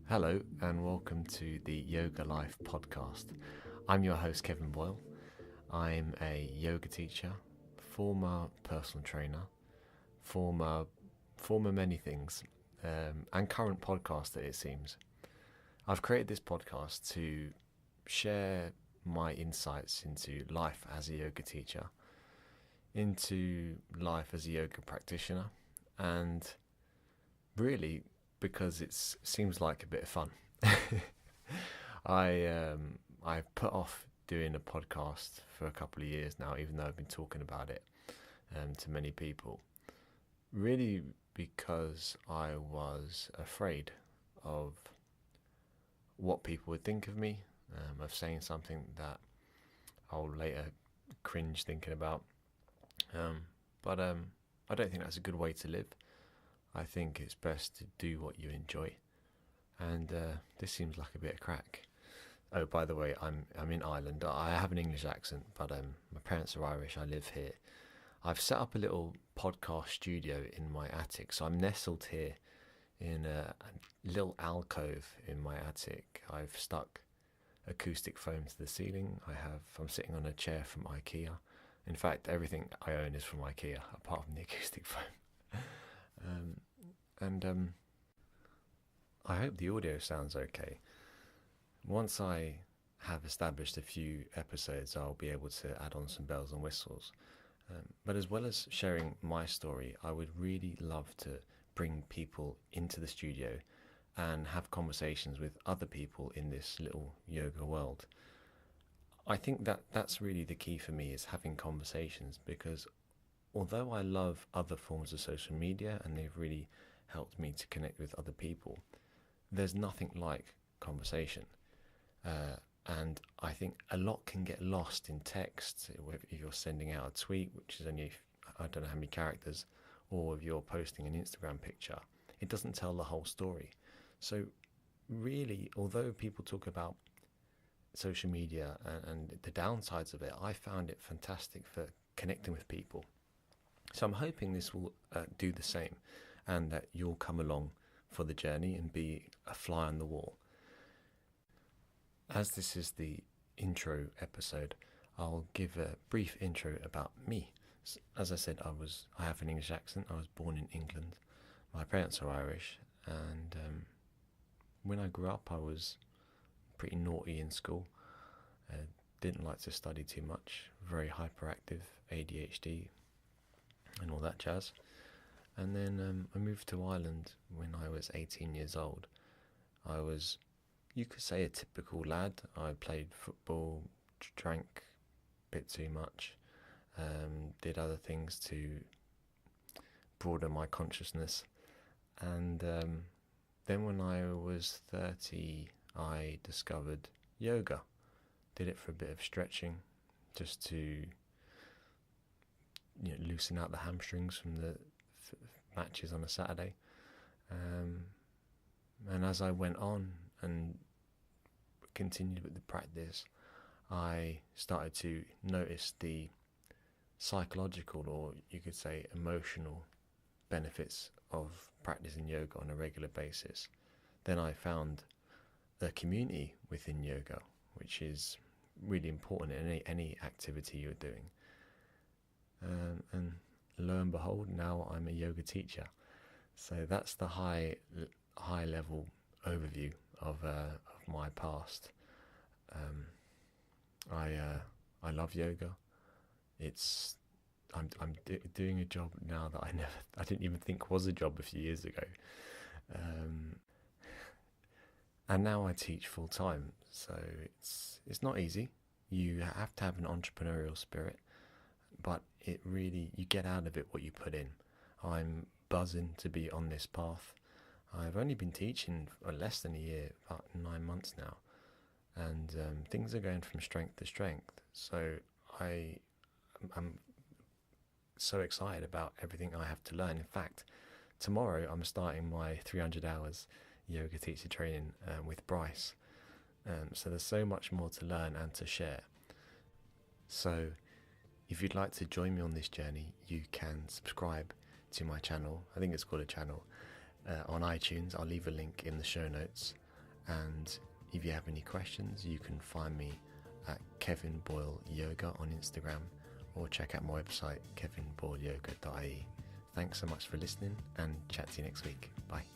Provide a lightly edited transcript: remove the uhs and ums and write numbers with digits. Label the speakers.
Speaker 1: Hello and welcome to the Yoga Life podcast. I'm your host Kevin Boyle. I'm a yoga teacher, former personal trainer, former many things, and current podcaster it seems. I've created this podcast to share my insights into life as a yoga teacher, into life as a yoga practitioner, and really because it seems like a bit of fun. I've put off doing a podcast for a couple of years now, even though I've been talking about it to many people. Really, because I was afraid of what people would think of me, of saying something that I'll later cringe thinking about. But I don't think that's a good way to live. I think it's best to do what you enjoy, and this seems like a bit of crack. Oh, by the way, I'm in Ireland. I have an English accent, but my parents are Irish. I live here. I've set up a little podcast studio in my attic, so I'm nestled here in a little alcove in my attic. I've stuck acoustic foam to the ceiling. I'm sitting on a chair from IKEA. In fact, everything I own is from IKEA, apart from the acoustic foam. And I hope the audio sounds okay. Once I have established a few episodes, I'll be able to add on some bells and whistles. But as well as sharing my story, I would really love to bring people into the studio and have conversations with other people in this little yoga world. I think that's really the key for me, is having conversations, because although I love other forms of social media and they've really helped me to connect with other people, there's nothing like conversation. And I think a lot can get lost in text if you're sending out a tweet, which is only, I don't know how many characters, or if you're posting an Instagram picture. It doesn't tell the whole story. So really, although people talk about social media and the downsides of it, I found it fantastic for connecting with people. So I'm hoping this will do the same, and that you'll come along for the journey and be a fly on the wall. As this is the intro episode, I'll give a brief intro about me. As I said, I have an English accent. I was born in England. My parents are Irish, and when I grew up, I was pretty naughty in school. Didn't like to study too much. Very hyperactive, ADHD, and all that jazz. And then I moved to Ireland when I was 18 years old. I was, you could say, a typical lad. I played football, drank a bit too much, did other things to broaden my consciousness. And then when I was 30, I discovered yoga. Did it for a bit of stretching, just to loosen out the hamstrings from the matches on a Saturday. And as I went on and continued with the practice, I started to notice the psychological, or you could say emotional, benefits of practicing yoga on a regular basis. Then I found a community within yoga, which is really important in any activity you're doing. And lo and behold, now I'm a yoga teacher. So that's the high level overview of my past. I love yoga. I'm doing a job now that I didn't even think was a job a few years ago. And now I teach full time. So it's not easy. You have to have an entrepreneurial spirit, but it really, you get out of it what you put in. I'm buzzing to be on this path. I've only been teaching for less than a year, about 9 months now, and things are going from strength to strength. So I'm so excited about everything I have to learn. In fact, tomorrow I'm starting my 300 hours yoga teacher training with Bryce. So there's so much more to learn and to share. So if you'd like to join me on this journey, you can subscribe to my channel. I think it's called a channel on iTunes. I'll leave a link in the show notes. And if you have any questions, you can find me at Kevin Boyle Yoga on Instagram, or check out my website kevinboyleyoga.ie. Thanks so much for listening, and chat to you next week. Bye.